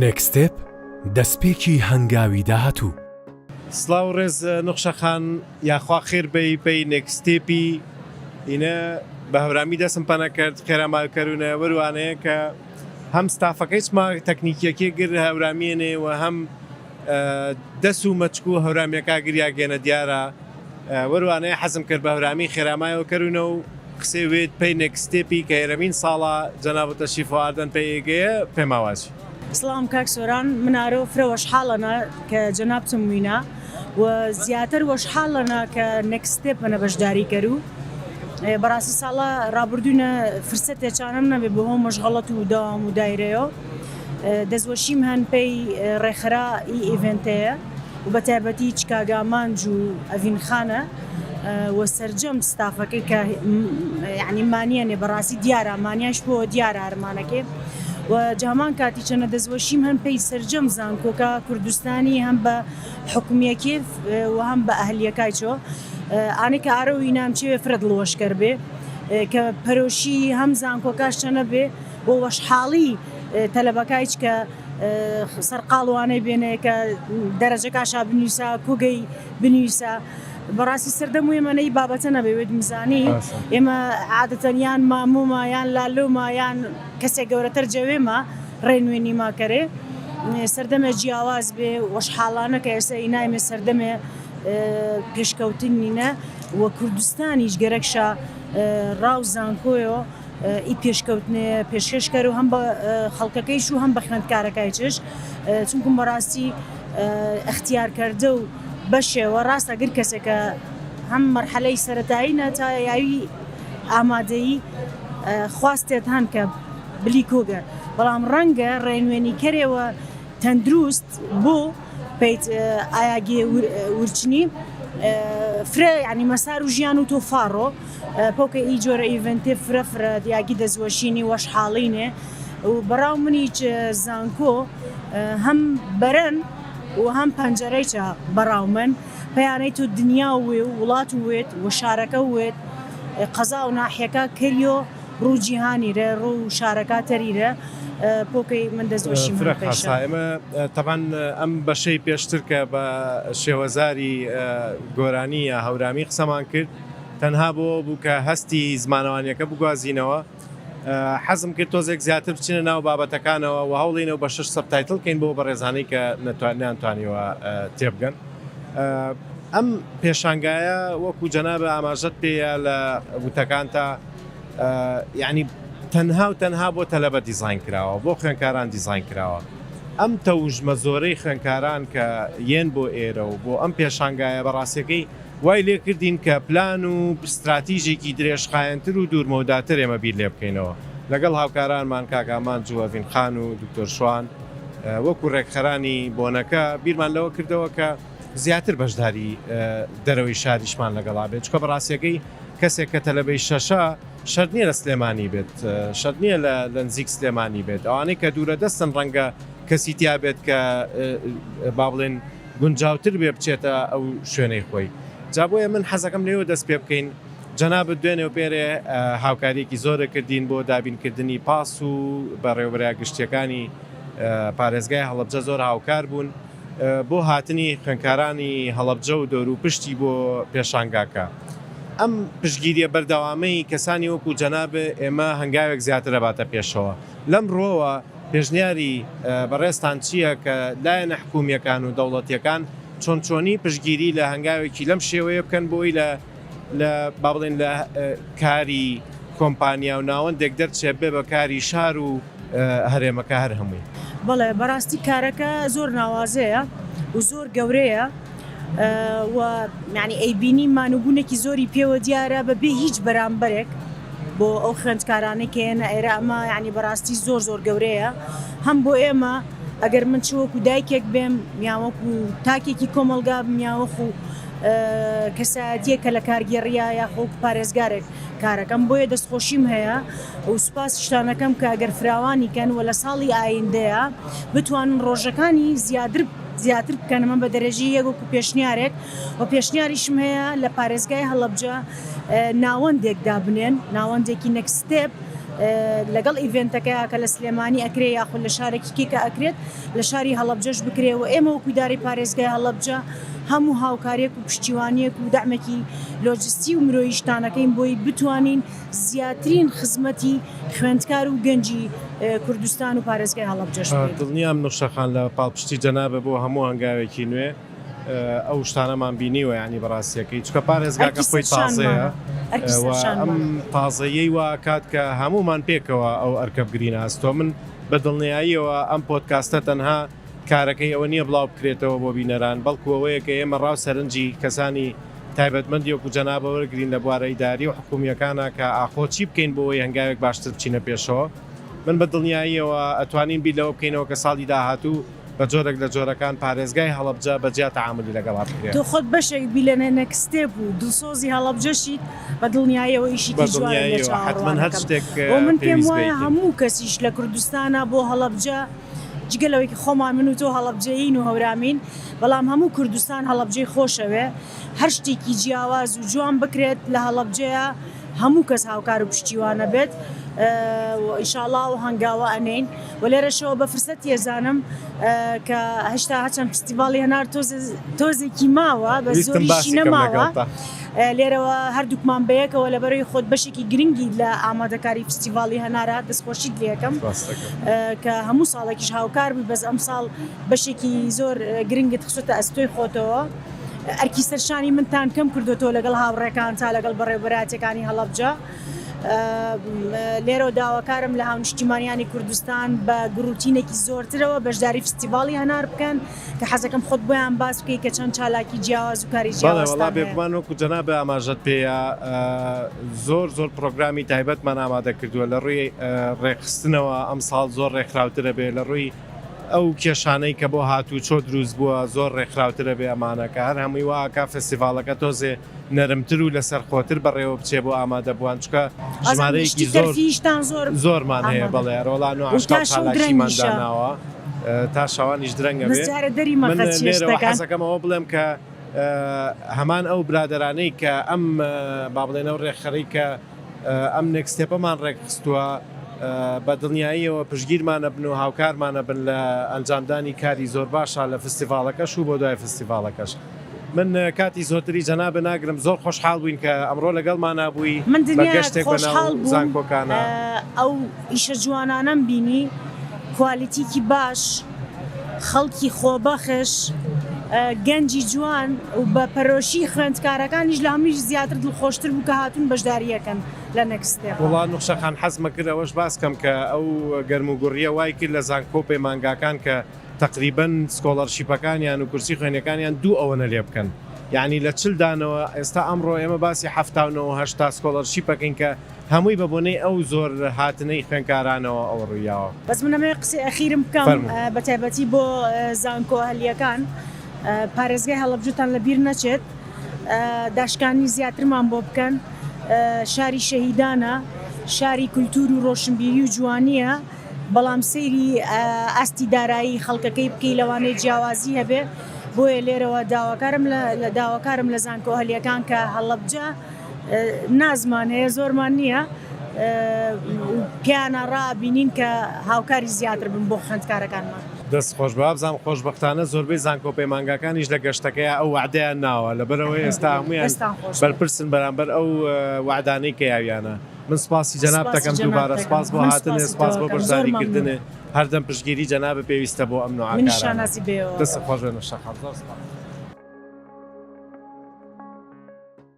نێکستێپ دەستپێکی هەنگاوی داهاتوو. سڵاو ڕێز نوخشەخان یاخوا خێر بەی پێی نێکستێپی ئینە بە هەورامی دەسم پەنە کرد خێرامالکەرونە وەروانەیە کە هەم ستافەکەیچما تەکنیکیەکێ گر هەورامێنێ و هەم دەست و مەچک و هەورامیەکە گریاگەێنە دیارە وەروانەیە حەزم کرد بە هەورامی خێرامایەوە کەرونە و قسێوێت پێی نێکستێپی کە ئێرەمین ساڵە جەنابەتە شیفواردن پێیگەیە پێماوازی. سلام کاک سۆران منارۆ فرە وەشحاڵەنە کە جەنابتم وینە و زیاتر وەشحاڵەنە کە نێکستێپەنە بەشداری کەرو بەڕاستی ساڵە ڕابردوونە فرسەتێکانم نەبێ بۆ هەم مەشغەڵەت و داوام و دایرەیە دەستوەشیم هەن پێی ڕێکخرا ئی ئیڤنتەیە و بە تایبەتی چکاگامانج و ئەڤینخانە و سەرجەم ستافەکەی کە یعنی مانیانێ بەڕاستی دیارە مانیاش بۆ دیارە ئەرمانەکێ و جامان کاتی چەنە دەستوەشیم هەن پێی سەرجەم زانکۆکە کوردستانی هەم بە حکومیەکێ و هەم بە ئەهلیەکایچۆ ئانێکە ئارەوی نامچێوێ فرە دڵوەشکەر بێ کە پەرۆشی هەم زانکۆکاش چەنە بێ بۆ وەشحاڵی تەلەبەکایچ کە سەرقاڵوانەی بێنێ کە دەرەجەکاشا بنووسە کوگەی بنووسە بەڕاستی سەردەم و ئێمەنەی بابەتە نەبێت میزانی ئێمە عادەتەن یان مامۆمە یان لالۆمە یان کەسێک گەورەتر جەوێمە ڕێنوێنی ماکەرێ سەردەمە جیاواز بێ وەشحاڵانە کە ئێستا ئینایمێ سەردەمێ پێشکەوتنینە وە کوردستانیش گەرەکشە ڕاو زانکۆیەوە ئی پێشکەوتنێ پێشکەشکەر و هەم بە خەڵکەکەیش و هەم بە خوێندکارەکایچش چونکم بەڕاستی ئەختیارکردە و بەشێوە ڕاستە گر کەسێکە هەم مەرحەلەی سەرەتاییە تا یاوی ئامادەیی خواستێت هەن کە بلی کۆگەر بەڵام ڕەنگە ڕێنوێنی کەرێەوە تەندروست بۆ پێیت ئایاگێ ورچنی فرە ینی مەسار و ژیان و تۆفاڕۆ پۆکە ئی جۆرە ئیڤنتێ فرە دیاگی دەستوەشینی وەشحاڵینێ و بەڕاو منیچ زانکۆ هەم بەرەن و هەم پەنجەرەیچە بەڕاو من پەیانەی تو دنیا وێ و وڵات وێت و شارەکە وێت قەزا و ناحیەکە کەریۆ ڕوو جیهانیرە ڕوو شارەکە تەریرە پۆکەی من دەستوەشی ئێمە تەبان ئەم بەشەی پێشتر کە بە شێوەزاری گۆرانیە هەورامی قسەمان کرد تەنها بۆ بوو کە هەستی زمانەوانیەکە بگوازینەوە حەزم کرد تۆزێک زیاتر بچینە ناو بابەتەکانەوە و هەوڵینەوە بە 6 سەبتایتڵکەین بۆ بەڕێزانەی کە ناتوانیوە تێبگەن ئەم پێشانگایە وەکو جەنابە ئاماژەت پێیە لە وتەکان تا یعنی تەنها بۆ تەلەبە دیزاین کراوە بۆ خوێنکاران دیزاین کراوە ئەم تەوژمە زۆرەی خوێنکاران کە یەن بۆ ئێرە و بۆ ئەم پێشانگایە بەڕاستیەکەی وای لێ کردین کە پلان و استراتیژێکی درێژخایەنتر و دوورمەوداتر ئێمە بیر لێ بکەینەوە لەگەڵ هاوکارانمان کاگامان جووەڤین خان و دکتۆر شوان وەکو ڕێکخەرانی بۆنەکە بیرمان لەوە کردەوە کە زیاتر بەشداری دەرەوەی شاریشمان لەگەڵا بێت چکە بەڕاستیەکەی کەسێک کە تەلەبەی شەشە شەرت نییە لە سلێمانی بێت شەرت نییە لە نزیک سلێمانی بێت ئەوانەی کە دوورە دەستن ڕەنگە کەسی تیا بێت کە با بڵێن گونجاوتر بێ بچێتە ئەو شوێنەی خۆی جا بۆیە من حەزەکەم لێوە دەست پێ بکەین جەنابەت دوێنێ و پێرێ هاوکاریەکی زۆرە کردین بۆ دابینکردنی پاس و بەڕێوەبەرە گشتیەکانی پارێزگای هەڵەبجە زۆر هاوکار بوون بۆ هاتنی خوێنکارانی هەڵەبجە و دەور و پشتی بۆ پێشانگاکە ئەم پشگیریە بەردەوامەی کەسانی وەکو جەنابە ئێمە هەنگاوێک زیاتر دەباتە پێشەوە لەم ڕۆوە پێشنیاری بەڕێستان چییە کە لایەنە حکومیەکان و دەوڵەتیەکان چۆنی پشگیری لە هەنگاوێکی لەم شێوەیە بکەن بۆی لە با بڵێن لە کاری کۆمپانیا و ناوەندێک دەرچێت بێ بە کاری شار و هەرێمەکە هەر هەمووی بەڵێ بەڕاستی کارەکە زۆر ناوازەیە و زۆر گەورەیە و یعنی ئەیبینی مانوبوونێکی زۆری پێوە دیارە بەبێ هیچ بەرامبەرێک بۆ ئەو خوێندکارانەی کێنە ئێرە ئەمە یعنی بەڕاستی زۆر گەورەیە هەم بۆ ئێمە ئەگەر من چوەکو دایکێک بێم یاوەکو تاکێکی کۆمەلگا میاوەخ و کەسایەتیەکە لە کارگێڕیا یاخۆ پارێزگارێک کارەکەم بۆیە دەستخۆشیم هەیە و سوپاس شتانەکەم کە ئەگەر فراوانی کەن و لە ساڵی ئایندەیە بتوانن ڕۆژەکانی زیاتر بکەنەمە بە دەرەجی یەکۆکو پێشنیارێک و پێشنیاریشم هەیە لە پارێزگای هەڵەبجە ناوەندێک دابنێن ناوەندێکی نێکستێپ لەگەڵ ئیڤنتەکە کە لە سلێمانی ئەکرێ یاخود لە شارێکی کێکە ئەکرێت لە شاری هەڵەبجەش بکرێەوە ئێمە وەکو داری پارێزگای هەڵەبجە هەموو هاوکارێک و پشتیوانیەک و دەعمێکی لۆجستی و مرۆیی شتانەکەین بۆی بتوانین زیاترین خزمەتی خوێندکار و گەنجی کوردستان و پارێزگای هەڵەبجەش بکەین. دڵنیام نوشەخان لە پاڵپشتی جەنابە بۆ هەموو هەنگاوێکی نوێ ئەو شتانەمان بینیوە ینی بەڕاستیەکەی چکە پارێزگاکە خۆی تازەیە ئەم تازەیەی وا کات کە هەمومان پێکەوە ئەو ئەرکە بگرینە ئەستۆ من بە دڵنیاییەوە ئەم پۆدکاستە تەنها کارەکەی ئەوە نییە بڵاو بکرێتەوە بۆ بینەران بەڵکو ئەوەیە کە ئێمە ڕاو سەرنجی کەسانی تایبەتمەندی وەکو جەنابە وەرگرین لە بوارە ئیداری و حکومیەکانە کە ئاخۆ چی بکەین بۆەوەی هەنگاوێک باشتر بچینە پێشەوە من بە دڵنیاییەوە ئەتوانین بیر لەوە بکەینەوە کە ساڵی داهاتوو بە جۆرێک لە جۆرەکان پارێزگای هەڵەبجە بەجیا تەعاملی لەگەڵ بکرێت. تۆ خۆت بەشێک بی لە نەکستێپ و دڵسۆزی هەڵەبجەشیت بە دڵنیاییەوە ئیشی جوانە لە حتمەن هەر شتێک من پێم وایە هەموو کەسیش لە کوردستانە بۆ هەڵەبجە جگەلەوەی خۆمان من و تۆ هەڵەبجەین و هەورامین بەڵام هەموو کوردستان هەڵەبجەی خۆشەوێ هەر شتێکی جیاواز و جوان بکرێت لە هەڵەبجەیە هەموو کەس هاوکار و پشتیوانە بێت ئینشاءڵڵا و هەنگاوە ئەنین و لێرەشەوە بە فرسەت ێزانم کە هەشتا هەچەند فستیڤاڵی هەنار تۆزێکی ماوە بە زۆریشی نەماوە لێرەوە هەردووکمان بەیەکەوە لەبەرەوەی خۆت بەشێکی گرنگی لە ئامادەکاری فستیڤاڵی هەنارە دەستخۆشیت لێکم کە هەموو ساڵێکیش هاوکار بووی بەس ئەم ساڵ بەشێکی زۆر گرنگت خسوتە ئەستۆی خۆتەوە ئەرکی سەرشانی منتان کەم کردوتەوە لەگەڵ هاوڕێکان تا لەگەڵ بەڕێوەبەراتەکانی هەڵەبجە لێرە داواکارم لە هاونیشتیمانیانی کوردستان بە گروتینێکی زۆرترەوە بەشداری فستیڤاڵی هەنار بکەن کە حەزەکەم خۆت بۆیان باس بکەی کە چەند چالاکی جیاواز و کاری جیاوازتان هەیە. بێگومان وەکو جەنابە ئاماژەت پێیە زۆر پرۆگرامی تایبەتمان ئامادە کردووە لە ڕووی ڕێخستنەوە ئەم ساڵ زۆر ڕێکخراوترە بێ لە ڕووی ئەو کێشانەی کە بۆ هاتوو چۆ دروست بووە زۆر ڕێکخراوترە بێ ئەمانەکە هەر هەمووی واکە فستیڤالەکە تۆزێ نەرمتر و لەسەر خۆتر بەڕێوە بچێ بۆ ئامادە بووان چکە ژمارەیەکی زۆرمان هەیە بەڵێ ڕۆڵان و عشتاڵاشیمان داناوە تا شەوانیش درەنگە بێ من لێرەوە حەزەکەمەوە بڵێم کە هەمان ئەو برادرانەی کە ئەم با بڵێنەوە ڕێکخەری کە ئەم نێکستێپەمان ڕێکخستووە بە دڵنیاییەوە پشگیرمانە بن و هاوکارمانە بن لە ئەنجامدانی کاری زۆر باشە لە فستیڤالەکەش و بۆ دوای فستیڤالەکەش من کاتی زۆتری جەنابە ناگرم زۆر خۆشحاڵ بووین کە ئەمڕۆ لەگەڵمان نبووی بە گەشتێک بەناو زانکۆکانە ئەو ئیشە جوانانەم بینی کوالیتیکی باش خەڵکی خۆبەخش گەنجی جوان و بە پەرۆشی خوێندکارەکانیش لە هەمیش زیاتر دڵخۆشتر بوو کە هاتوون بەشداریەکەن لە نەکستێپ. وڵات نوخشەخان حەزمە کرد ئەوەش باسکەم کە ئەو گەرموگوڕیە وای کرد لە زانکۆپێ مانگاکان کە تقریبەن سکۆڵەرشیپەکانیان و کورسی خوێنەکانیان دوو ئەوەنە لێ بکەن یعنی لە چلدانەوە ئێستا ئەمڕۆ ئێمە باسی 79 سکۆڵەرشیپەکەین کە هەمووی بە بۆنەی ئەو زۆر هاتنەی خوێنکارانەوە ئەو ڕوویاوە. بەس منەمێ قسەی ئەخیرم بکەم بە تایبەتی بۆ زانکۆ هەلیەکان پارێزگای هەڵەبجەتان لەبیر نەچێت داشکانی زیاترمان بۆ بکەن شاری شەهیدانە شاری کولتور و ڕۆشنبیری و جوانیە بەڵام سەیری ئاستی دارایی خەڵکەکەی بکەی لەوانەیە جیاوازی هەبێ بۆیە لێرەوە داواکارم لە زانکۆ هەلیەکان کە هەڵەبجە نازمان هەیە زۆرمان نییە پیانە ڕابینین کە هاوکاری زیاتر بن بۆ خوێندکارەکانمان. دەست خۆش بابزانام خۆشبەختانە زۆربەی زانکۆ پەیمانگاکانیش لە گەشتەکەی ئەو وعدەیان ناوە لەبەرەوەی ئێستا هەمویان بەرپرسن بەرامبەر ئەو وعدانەی کە یاویانە. من سپاسی جەناب دەکەم دووبارە سپاس بۆ هاتنێ سپاس بۆ بەشداریکردنێ هەردەم پشگیری جەنابە پێویستە بۆ ئەم نوعاکارانە. دەست خۆش بێنە شەخەڵ زۆر سپاس.